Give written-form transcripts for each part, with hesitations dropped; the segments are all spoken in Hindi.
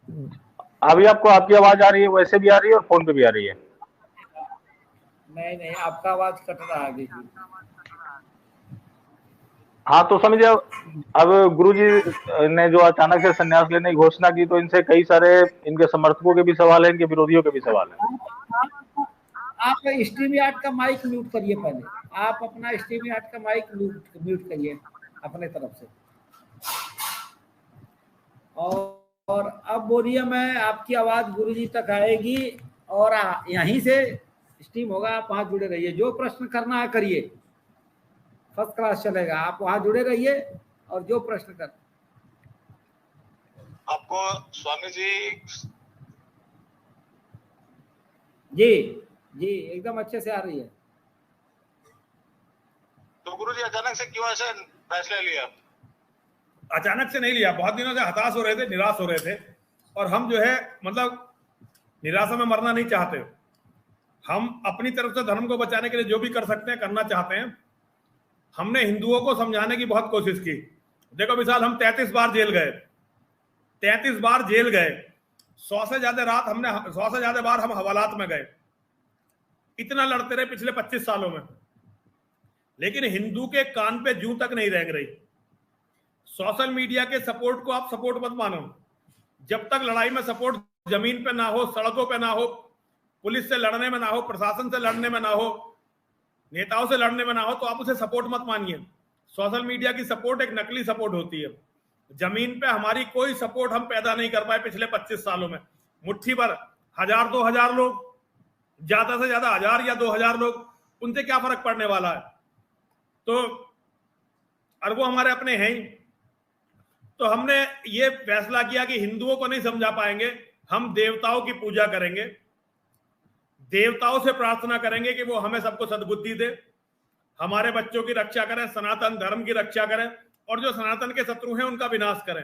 अभी आपको आपकी आवाज आ रही है, वैसे भी आ रही है और फोन पे भी आ रही है। नहीं नहीं, आपका आवाज कट रहा है बीच बीच में। हाँ, तो समझिए अब गुरुजी ने जो अचानक से संन्यास लेने की घोषणा की, तो इनसे कई सारे इनके समर्थकों के भी सवाल है, इनके विरोधियों के भी सवाल है। आप स्ट्रीम यार्ड का माइक म्यूट करिए पहले। आप अपना स्ट्रीम यार्ड का माइक म्यूट म्यूट करिए अपने तरफ से। और अब बोलिए, मैं आपकी आवाज गुरुजी तक आएगी और यहीं से स्ट्रीम होगा। आप वहां जुड़े रहिए, जो प्रश्न करना है करिए, फर्स्ट क्लास चलेगा। आप वहां जुड़े रहिए और जो प्रश्न कर। आपको स्वामी जी जी जी एकदम अच्छे से आ रही है। तो गुरु जी अचानक से क्यों ऐसे फैसला लिया? अचानक से नहीं लिया, बहुत दिनों से हताश हो रहे थे, निराश हो रहे थे। और हम जो है मतलब निराशा में मरना नहीं चाहते। हम अपनी तरफ से धर्म को बचाने के लिए जो भी कर सकते हैं करना चाहते हैं। हमने हिंदुओं को समझाने की बहुत कोशिश की। देखो विशाल, हम 33 बार जेल गए, 33 बार जेल गए। 100 से ज्यादा रात हमने 100 से ज्यादा बार हम हवालात में गए। इतना लड़ते रहे पिछले 25 सालों में, लेकिन हिंदू के कान पे जूं तक नहीं रेंग रही। सोशल मीडिया के सपोर्ट को आप सपोर्ट मत मानो। जब तक लड़ाई में सपोर्ट जमीन पे ना हो, सड़कों पे ना हो, पुलिस से लड़ने में ना हो, प्रशासन से लड़ने में ना हो, नेताओं से लड़ने में ना हो, तो आप उसे सपोर्ट मत मानिए। सोशल मीडिया की सपोर्ट एक नकली सपोर्ट होती है। जमीन पे हमारी कोई सपोर्ट हम पैदा नहीं कर पाए पिछले 25 सालों में। मुट्ठी भर 1000-2000 लोग, ज्यादा से ज्यादा 1000 या 2000 लोग, उनसे क्या फर्क पड़ने वाला है? तो और वो हमारे अपने हैं ही। तो हमने ये फैसला किया कि हिंदुओं को नहीं समझा पाएंगे, हम देवताओं की पूजा करेंगे, देवताओं से प्रार्थना करेंगे कि वो हमें सबको सद्बुद्धि दे, हमारे बच्चों की रक्षा करें, सनातन धर्म की रक्षा करें, और जो सनातन के शत्रु हैं उनका विनाश करें।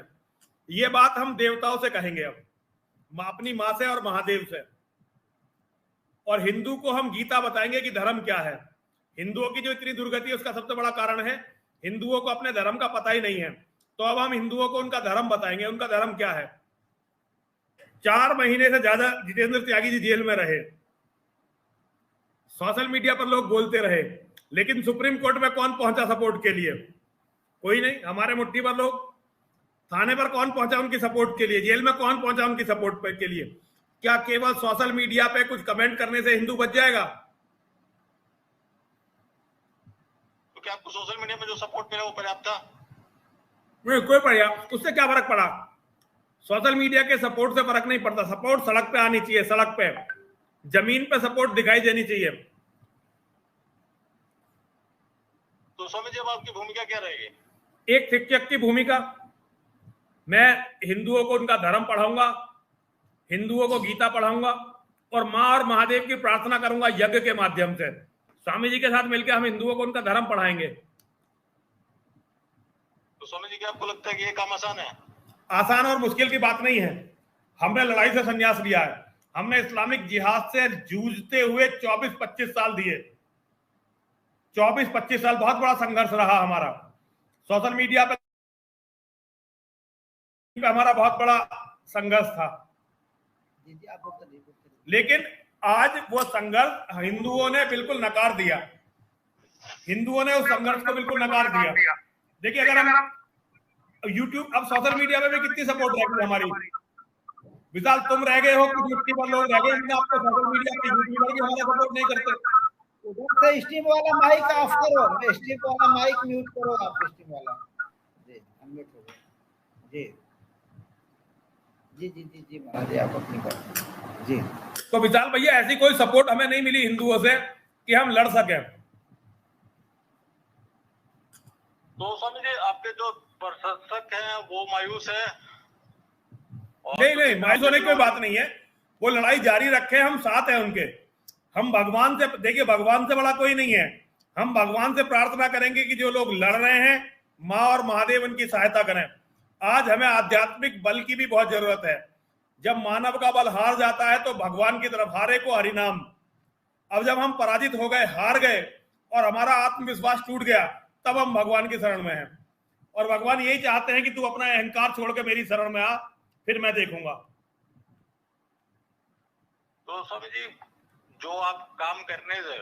ये बात हम देवताओं से कहेंगे, अब अपनी मां से और महादेव से। और हिंदू को हम गीता बताएंगे कि धर्म क्या है। हिंदुओं की जो इतनी दुर्गति है उसका सबसे बड़ा कारण है हिंदुओं को अपने धर्म का पता ही नहीं है। तो अब हम हिंदुओं को उनका धर्म बताएंगे, उनका धर्म क्या है। 4 महीने से ज्यादा जितेंद्र त्यागी जी जेल में रहे, सोशल मीडिया पर लोग बोलते रहे, लेकिन सुप्रीम कोर्ट में कौन पहुंचा सपोर्ट के लिए? कोई नहीं। हमारे मुट्ठी पर लोग, थाने पर कौन पहुंचा उनकी सपोर्ट के लिए? जेल में कौन पहुंचा उनकी सपोर्ट के लिए? क्या केवल सोशल मीडिया पे कुछ कमेंट करने से हिंदू बच जाएगा? तो क्या आपको सोशल मीडिया में जो सपोर्ट मिला वो पर्याप्त था? नहीं, कोई पर्याप्त, उससे क्या फर्क पड़ा? सोशल मीडिया के सपोर्ट से फर्क नहीं पड़ता। सपोर्ट सड़क पे आनी चाहिए, सड़क पे जमीन पे सपोर्ट दिखाई देनी चाहिए। तो स्वामी जी अब आपकी भूमिका क्या रहेगी? एक शिक्षक की भूमिका, मैं हिंदुओं को उनका धर्म पढ़ाऊंगा, हिंदुओं को गीता पढ़ाऊंगा, और मां और महादेव की प्रार्थना करूंगा यज्ञ के माध्यम से। स्वामी जी के साथ मिलकर हम हिंदुओं को उनका धर्म पढ़ाएंगे। तो स्वामी जी क्या आपको लगता है कि ये काम आसान है? आसान और मुश्किल की बात नहीं है। हमने लड़ाई से संन्यास लिया है। हमने इस्लामिक जिहाद से जूझते हुए 24-25 साल दिए। 24-25 साल बहुत बड़ा संघर्ष रहा हमारा। सोशल मीडिया पे हमारा बहुत बड़ा संघर्ष था, लेकिन आज वो संघर्ष हिंदुओं ने बिल्कुल नकार दिया। हिंदुओं ने उस संघर्ष को बिल्कुल नकार दिया। देखिए, अगर हम यूट्यूब, अब सोशल मीडिया में भी कितनी सपोर्ट रहती है हमारी। विशाल, तुम रह गए हो, कुछ मुट्ठी पर लोग रह गए, आपको सोशल मीडिया पे यूट्यूबर भी हमारा सपोर्ट नहीं करते। उधर से स्ट्रीम वाला माइक ऑफ करो, स्ट्रीम वाला माइक म्यूट करो। आप स्ट्रीम वाला जी अनम्यूट हो गया। जी जी जी जी महाराज, आप अपनी बात जी। तो विशाल भैया, ऐसी कोई सपोर्ट हमें नहीं मिली हिंदुओं से कि हम लड़ सके। तो स्वामी जी आपके जो प्रशंसक हैं वो मायूस है? नहीं नहीं, मायूस होने की कोई बात नहीं है। वो लड़ाई जारी रखे, हम साथ हैं उनके। हम भगवान से, देखिए भगवान से बड़ा कोई नहीं है। हम भगवान से प्रार्थना करेंगे कि जो लोग लड़ रहे हैं, मां और महादेव उनकी सहायता करें। आज हमें आध्यात्मिक बल की भी बहुत जरूरत है। जब मानव का बल हार जाता है तो भगवान की तरफ, हारे को हरिनाम। अब जब हम पराजित हो गए, हार गए, और हमारा आत्मविश्वास टूट गया, तब हम भगवान की शरण में हैं। और भगवान यही चाहते हैं कि तू अपना अहंकार छोड़ के मेरी शरण में आ, फिर मैं देखूंगा। तो स्वामी जी, जो आप काम करने से,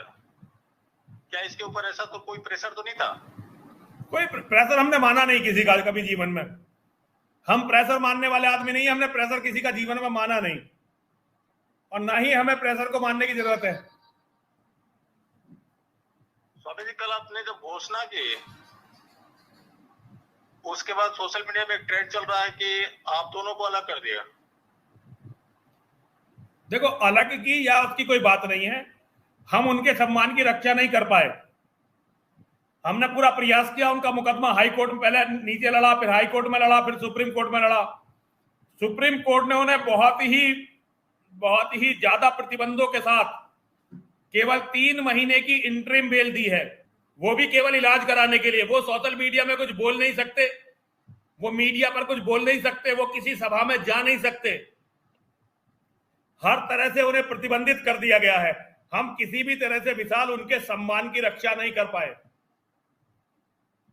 क्या इसके ऊपर ऐसा तो कोई प्रेशर तो नहीं था? कोई प्रेशर हमने माना नहीं किसी का कभी जीवन में। हम प्रेशर मानने वाले आदमी नहीं है, हमने प्रेशर किसी का जीवन में माना नहीं, और ना ही हमें प्रेशर को मानने की जरूरत है। स्वामी जी, कल आपने जब घोषणा की, उसके बाद सोशल मीडिया में एक ट्रेंड चल रहा है कि आप दोनों को अलग कर दिया। देखो, अलग की या उसकी कोई बात नहीं है, हम उनके सम्मान की रक्षा नहीं कर पाए। हमने पूरा प्रयास किया, उनका मुकदमा हाई कोर्ट में पहले नीचे लड़ा, फिर हाई कोर्ट में लड़ा, फिर सुप्रीम कोर्ट में लड़ा। सुप्रीम कोर्ट ने उन्हें बहुत ही ज्यादा प्रतिबंधों के साथ केवल 3 महीने की इंटरिम बेल दी है, वो भी केवल इलाज कराने के लिए। वो सोशल मीडिया में कुछ बोल नहीं सकते, वो मीडिया पर कुछ बोल नहीं सकते, वो किसी सभा में जा नहीं सकते। हर तरह से उन्हें प्रतिबंधित कर दिया गया है। हम किसी भी तरह से विशाल उनके सम्मान की रक्षा नहीं कर पाए।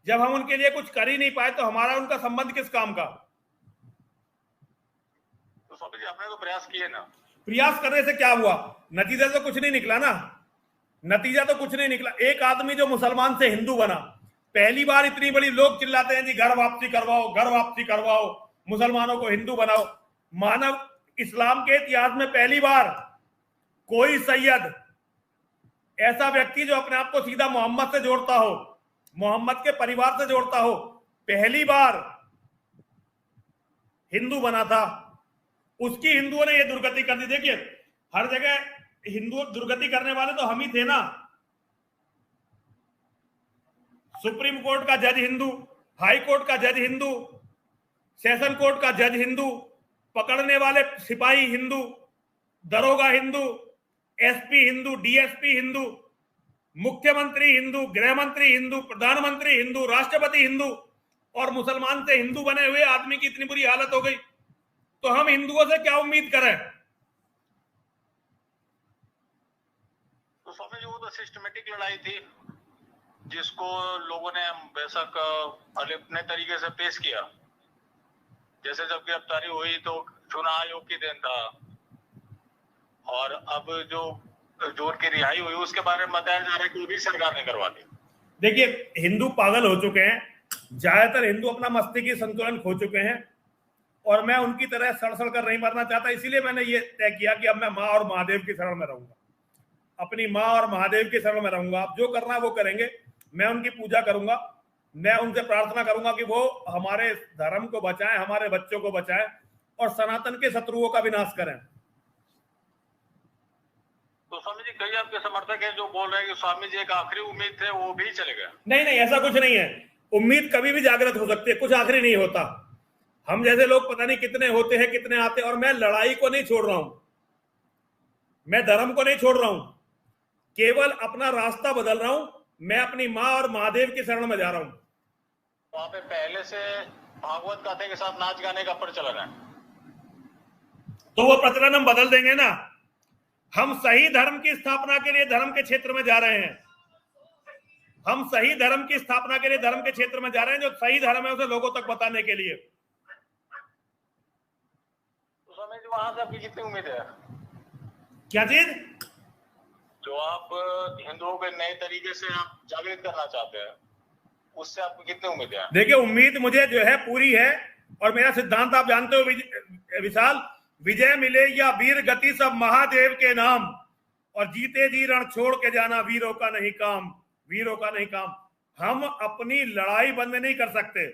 जब हम उनके लिए कुछ कर ही नहीं पाए तो हमारा उनका संबंध किस काम का? तो स्वामी जी, आपने तो प्रयास किए ना। प्रयास करने से क्या हुआ? नतीजा तो कुछ नहीं निकला ना। नतीजा तो कुछ नहीं निकला। एक आदमी जो मुसलमान से हिंदू बना, पहली बार इतनी बड़ी लोग चिल्लाते हैं जी घर वापसी करवाओ, घर वापसी करवाओ, मुसलमानों को हिंदू बनाओ। मानव इस्लाम के इतिहास में पहली बार कोई सैयद, ऐसा व्यक्ति जो अपने आप को सीधा मोहम्मद से जोड़ता हो, मोहम्मद के परिवार से जोड़ता हो, पहली बार हिंदू बना था। उसकी हिंदुओं ने यह दुर्गति कर दी। देखिए, हर जगह हिंदू दुर्गति करने वाले तो हम ही थे ना। सुप्रीम कोर्ट का जज हिंदू, हाई कोर्ट का जज हिंदू, सेशन कोर्ट का जज हिंदू, पकड़ने वाले सिपाही हिंदू, दरोगा हिंदू, एसपी हिंदू, डीएसपी हिंदू, मुख्यमंत्री हिंदू, गृह मंत्री हिंदू, प्रधानमंत्री हिंदू, राष्ट्रपति हिंदू, और मुसलमान से हिंदू बने हुए आदमी की इतनी बुरी हालत हो गई, तो हम हिंदुओं से क्या उम्मीद करें? तो स्वामी जी, वो तो सिस्टमेटिक लड़ाई थी जिसको लोगों ने बेशक अपने तरीके से पेश किया। जैसे जब गिरफ्तारी हुई तो चुनाव आयोग की देन था, और अब जो उनकी रिहाई हुई उसके बारे में बताया जा रहा है कि वो भी सरकार ने करवा दी। देखिए, हिंदू पागल हो चुके हैं, ज्यादातर हिंदू अपना मस्तिष्क संतुलन खो चुके हैं, और मैं उनकी तरह सड़ कर नहीं मरना चाहता। इसीलिए मैंने ये तय किया कि अब मैं माँ और महादेव की शरण में रहूंगा, अपनी माँ और महादेव की शरण में रहूंगा। आप जो करना है वो करेंगे, मैं उनकी पूजा करूंगा, मैं उनसे प्रार्थना करूंगा कि वो हमारे धर्म को बचाएं, हमारे बच्चों को बचाएं, और सनातन के शत्रुओं का विनाश करें। तो स्वामी जी, कई आपके समर्थक हैं जो बोल रहे हैं कि स्वामी जी एक आखिरी उम्मीद थे, वो भी चले गए। नहीं, ऐसा कुछ नहीं है। उम्मीद कभी भी जागृत हो सकती है, कुछ आखिरी नहीं होता। हम जैसे लोग पता नहीं कितने होते हैं, कितने आते हैं। और मैं लड़ाई को नहीं छोड़ रहा हूं, मैं धर्म को नहीं छोड़ रहा हूं, केवल अपना रास्ता बदल रहा हूं। मैं अपनी माँ और महादेव की शरण में जा रहा हूं। वहां पे पहले से भागवत गाथे के साथ नाच गाने का प्रचलन है, तो वो प्रचलन हम बदल देंगे ना। हम सही धर्म की स्थापना के लिए धर्म के क्षेत्र में जा रहे हैं। हम सही धर्म की स्थापना के लिए धर्म के क्षेत्र में जा रहे हैं। जो सही धर्म है उसे लोगों तक बताने के लिए। तो स्वामी जी, वहां से आपकी कितनी उम्मीद है? क्या चीज? जो आप हिंदुओं के नए तरीके से आप जागृत करना चाहते हैं, उससे आपको कितनी उम्मीद है? देखिए, उम्मीद मुझे जो है पूरी है, और मेरा सिद्धांत आप जानते हो विशाल, विजय मिले या वीर गति सब महादेव के नाम, और जीते जी रण छोड़ के जाना वीरों का नहीं काम, वीरों का नहीं काम। हम अपनी लड़ाई बंद नहीं कर सकते।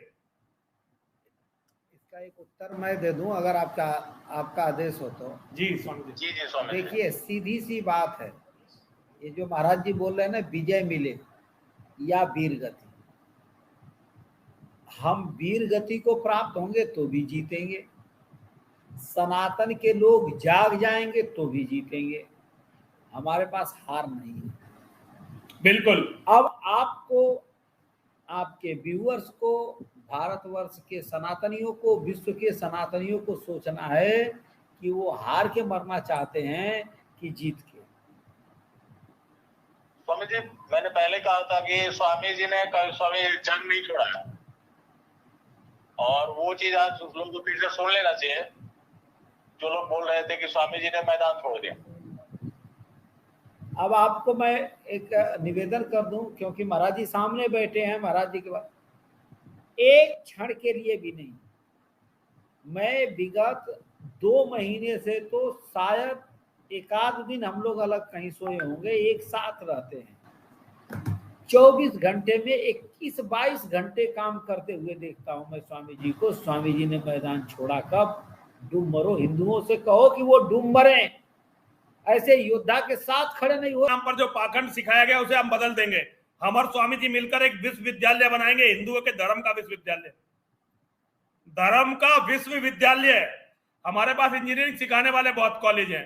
इसका एक उत्तर मैं दे दूं, अगर आपका आदेश हो तो। जी स्वामी जी। जी स्वामी जी। देखिए, सीधी सी बात है, ये जो महाराज जी बोल रहे हैं ना, विजय मिले या वीर गति, हम वीर गति को प्राप्त होंगे तो भी जीतेंगे, सनातन के लोग जाग जाएंगे तो भी जीतेंगे। हमारे पास हार नहीं है। बिल्कुल। अब आपको, आपके व्यूअर्स को, भारतवर्ष के सनातनियों को, विश्व के सनातनियों को सोचना है कि वो हार के मरना चाहते हैं कि जीत के। स्वामी जी, मैंने पहले कहा था कि स्वामी जी ने कभी स्वामी जंग नहीं छोड़ा है, और वो चीज आज लोगों को फिर से सुन लेना चाहिए जो लोग बोल रहे थे कि स्वामी जी ने मैदान छोड़ दिया। अब आपको मैं एक निवेदन कर दूं, क्योंकि महाराज जी सामने बैठे हैं, महाराज जी के बाद एक क्षण के लिए भी नहीं, मैं विगत 2 महीने से तो शायद एक आध दिन हम लोग अलग कहीं सोए होंगे, एक साथ रहते हैं, 24 घंटे में 21-22 घंटे काम करते हुए देखता हूं मैं स्वामी जी को। स्वामी जी ने मैदान छोड़ा कब? डूब मरो, हिंदुओं से कहो कि वो डूब मरे, ऐसे योद्धा के साथ खड़े नहीं हो। नाम पर जो पाखंड सिखाया गया उसे हम बदल देंगे। हम और स्वामी जी मिलकर एक विश्वविद्यालय बनाएंगे, हिंदुओं के धर्म का विश्वविद्यालय, धर्म का विश्वविद्यालय। हमारे पास इंजीनियरिंग सिखाने वाले बहुत कॉलेज हैं,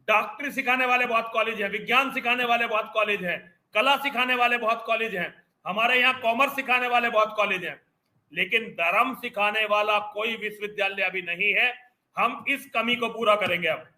डॉक्टरी सिखाने वाले बहुत कॉलेज हैं, विज्ञान सिखाने वाले बहुत कॉलेज हैं, कला सिखाने वाले बहुत कॉलेज हैं, हमारे यहाँ कॉमर्स सिखाने वाले बहुत कॉलेज हैं, लेकिन धर्म सिखाने वाला कोई विश्वविद्यालय अभी नहीं है। हम इस कमी को पूरा करेंगे अब।